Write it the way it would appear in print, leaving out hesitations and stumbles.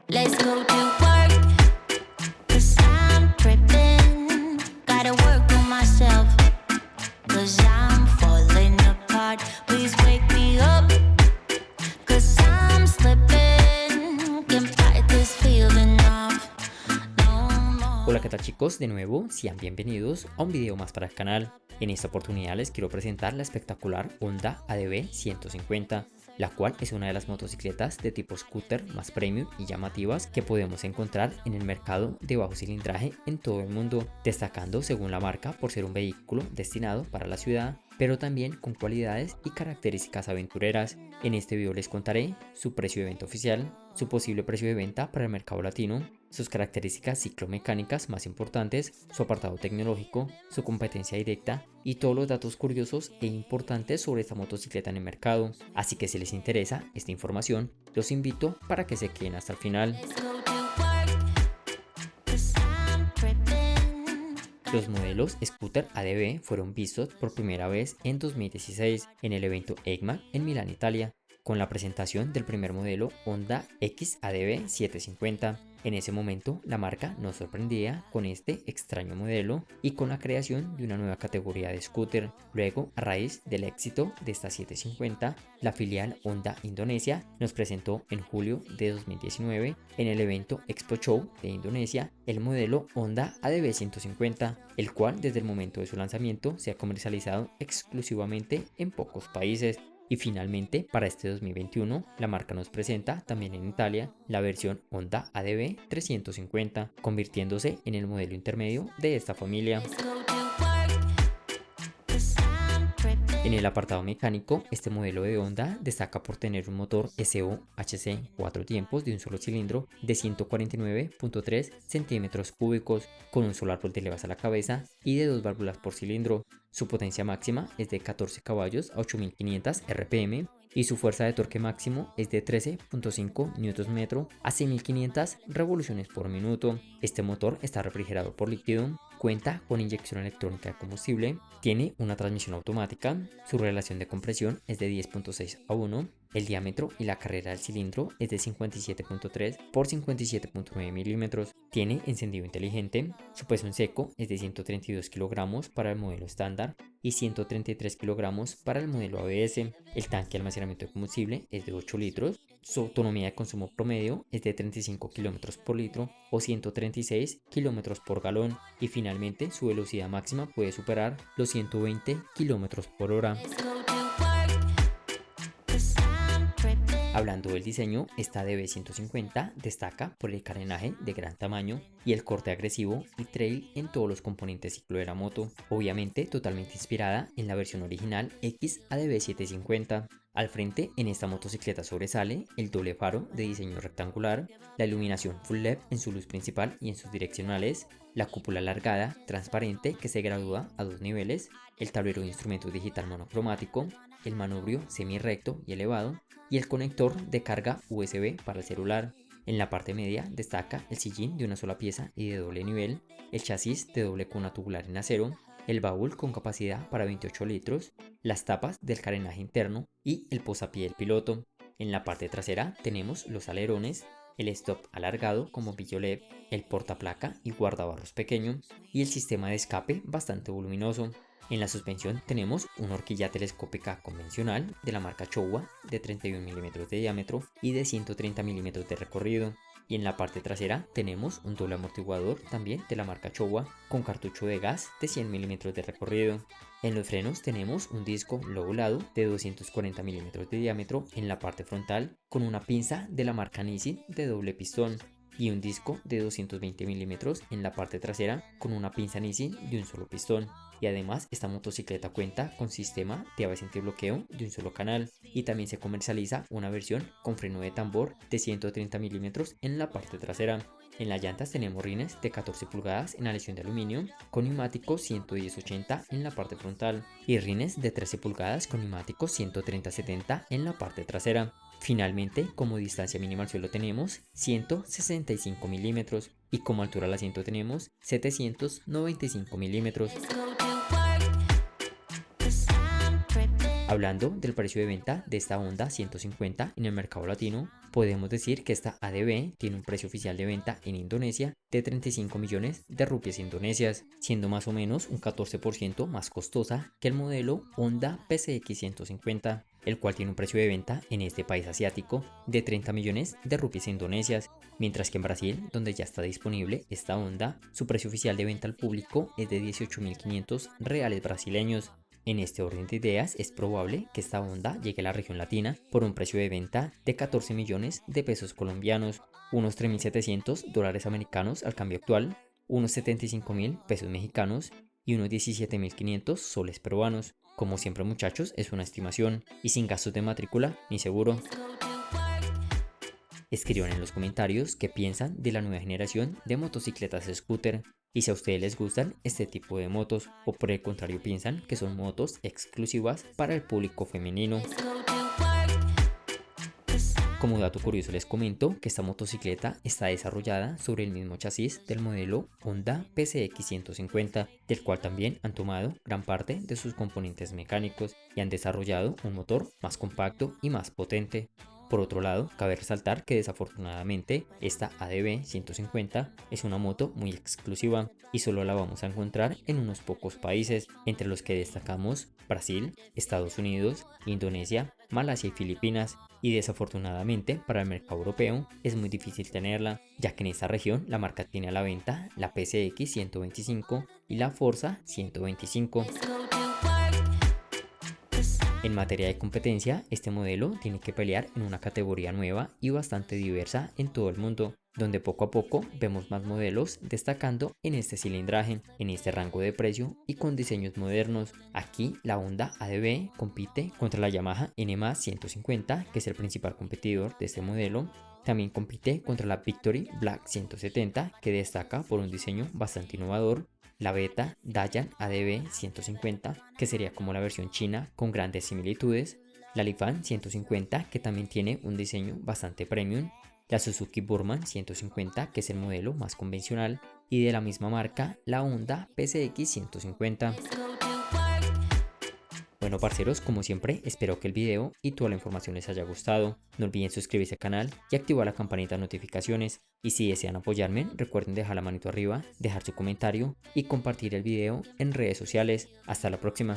Let's go to work, 'cause I'm tripping. Gotta work on myself, 'cause I'm falling apart. Please wake me up, 'cause I'm slipping. Can't fight this feeling off no more. Hola, ¿qué tal chicos? De nuevo, sean bienvenidos a un video más para el canal. En esta oportunidad les quiero presentar la espectacular Honda ADV 150, la cual es una de las motocicletas de tipo scooter más premium y llamativas que podemos encontrar en el mercado de bajo cilindraje en todo el mundo, destacando según la marca por ser un vehículo destinado para la ciudad, pero también con cualidades y características aventureras. En este video les contaré su precio de venta oficial, su posible precio de venta para el mercado latino, sus características ciclomecánicas más importantes, su apartado tecnológico, su competencia directa y todos los datos curiosos e importantes sobre esta motocicleta en el mercado. Así que si les interesa esta información, los invito para que se queden hasta el final. Let's go to work, 'cause I'm tripping. Los modelos Scooter ADV fueron vistos por primera vez en 2016 en el evento EICMA en Milán, Italia, con la presentación del primer modelo Honda XADV 750. En ese momento, la marca nos sorprendía con este extraño modelo y con la creación de una nueva categoría de scooter. Luego, a raíz del éxito de esta 750, la filial Honda Indonesia nos presentó en julio de 2019 en el evento Expo Show de Indonesia el modelo Honda ADV 150, el cual desde el momento de su lanzamiento se ha comercializado exclusivamente en pocos países. Y finalmente, para este 2021, la marca nos presenta también en Italia la versión Honda ADV 350, convirtiéndose en el modelo intermedio de esta familia. Let's go to work, 'cause I'm tripping. En el apartado mecánico, este modelo de Honda destaca por tener un motor SO-HC 4 tiempos de un solo cilindro de 149.3 centímetros cúbicos, con un solo árbol de levas a la cabeza y de 2 válvulas por cilindro. Su potencia máxima es de 14 caballos a 8500 RPM y su fuerza de torque máximo es de 13.5 Nm a 6500 revoluciones por minuto. Este motor está refrigerado por líquido, cuenta con inyección electrónica de combustible, tiene una transmisión automática, su relación de compresión es de 10.6 a 1, el diámetro y la carrera del cilindro es de 57.3 por 57.9 milímetros, tiene encendido inteligente, su peso en seco es de 132 kilogramos para el modelo estándar y 133 kilogramos para el modelo ABS. El tanque de almacenamiento de combustible es de 8 litros, su autonomía de consumo promedio es de 35 kilómetros por litro o 136 kilómetros por galón y finalmente su velocidad máxima puede superar los 120 kilómetros por hora. Let's go to work, 'cause I'm tripping. Hablando del diseño, esta DB150 destaca por el carenaje de gran tamaño y el corte agresivo y trail en todos los componentes ciclo de la moto, obviamente totalmente inspirada en la versión original XADV750. Al frente, en esta motocicleta sobresale el doble faro de diseño rectangular, la iluminación full LED en su luz principal y en sus direccionales, la cúpula alargada, transparente que se gradúa a 2 niveles, el tablero de instrumentos digital monocromático, el manubrio semi-recto y elevado, y el conector de carga USB para el celular. En la parte media destaca el sillín de una sola pieza y de doble nivel, el chasis de doble cuna tubular en acero, el baúl con capacidad para 28 litros, las tapas del carenaje interno y el posapié del piloto. En la parte trasera tenemos los alerones, el stop alargado con bombillo LED, el portaplaca y guardabarros pequeño y el sistema de escape bastante voluminoso. En la suspensión tenemos una horquilla telescópica convencional de la marca Showa de 31 milímetros de diámetro y de 130 milímetros de recorrido. Y en la parte trasera tenemos un doble amortiguador también de la marca Showa con cartucho de gas de 100 milímetros de recorrido. En los frenos tenemos un disco lobulado de 240 milímetros de diámetro en la parte frontal con una pinza de la marca Nissin de doble pistón y un disco de 220 milímetros en la parte trasera con una pinza Nissin de un solo pistón. Y además esta motocicleta cuenta con sistema de ABS antibloqueo de un solo canal y también se comercializa una versión con freno de tambor de 130 milímetros en la parte trasera. En las llantas tenemos rines de 14 pulgadas en aleación de aluminio con neumáticos 110/80 en la parte frontal y rines de 13 pulgadas con neumáticos 130/70 en la parte trasera. Finalmente, como distancia mínima al suelo tenemos 165 milímetros y como altura al asiento tenemos 795 milímetros. Hablando del precio de venta de esta Honda 150 en el mercado latino, podemos decir que esta ADB tiene un precio oficial de venta en Indonesia de 35 millones de rupias indonesias, siendo más o menos un 14% más costosa que el modelo Honda PCX 150, el cual tiene un precio de venta en este país asiático de 30 millones de rupias indonesias, mientras que en Brasil, donde ya está disponible esta Honda, su precio oficial de venta al público es de 18.500 reales brasileños. En este orden de ideas, es probable que esta Honda llegue a la región latina por un precio de venta de 14 millones de pesos colombianos, unos 3.700 dólares americanos al cambio actual, unos 75.000 pesos mexicanos y unos 17.500 soles peruanos. Como siempre, muchachos, es una estimación y sin gastos de matrícula ni seguro. Escriban en los comentarios qué piensan de la nueva generación de motocicletas scooter y si a ustedes les gustan este tipo de motos o por el contrario piensan que son motos exclusivas para el público femenino. Como dato curioso les comento que esta motocicleta está desarrollada sobre el mismo chasis del modelo Honda PCX 150, del cual también han tomado gran parte de sus componentes mecánicos y han desarrollado un motor más compacto y más potente. Por otro lado, cabe resaltar que desafortunadamente esta ADB 150 es una moto muy exclusiva y solo la vamos a encontrar en unos pocos países, entre los que destacamos Brasil, Estados Unidos, Indonesia, Malasia y Filipinas, y desafortunadamente para el mercado europeo es muy difícil tenerla, ya que en esta región la marca tiene a la venta la PCX 125 y la Forza 125. En materia de competencia, este modelo tiene que pelear en una categoría nueva y bastante diversa en todo el mundo, donde poco a poco vemos más modelos destacando en este cilindraje, en este rango de precio y con diseños modernos. Aquí la Honda ADB compite contra la Yamaha NMA 150, que es el principal competidor de este modelo. También compite contra la Victory Black 170, que destaca por un diseño bastante innovador, la Beta Dayan ADB 150, que sería como la versión china con grandes similitudes, la Lifan 150, que también tiene un diseño bastante premium, la Suzuki Burman 150, que es el modelo más convencional, y de la misma marca la Honda PCX 150. Bueno, parceros, como siempre, espero que el video y toda la información les haya gustado. No olviden suscribirse al canal y activar la campanita de notificaciones. Y si desean apoyarme, recuerden dejar la manito arriba, dejar su comentario y compartir el video en redes sociales. Hasta la próxima.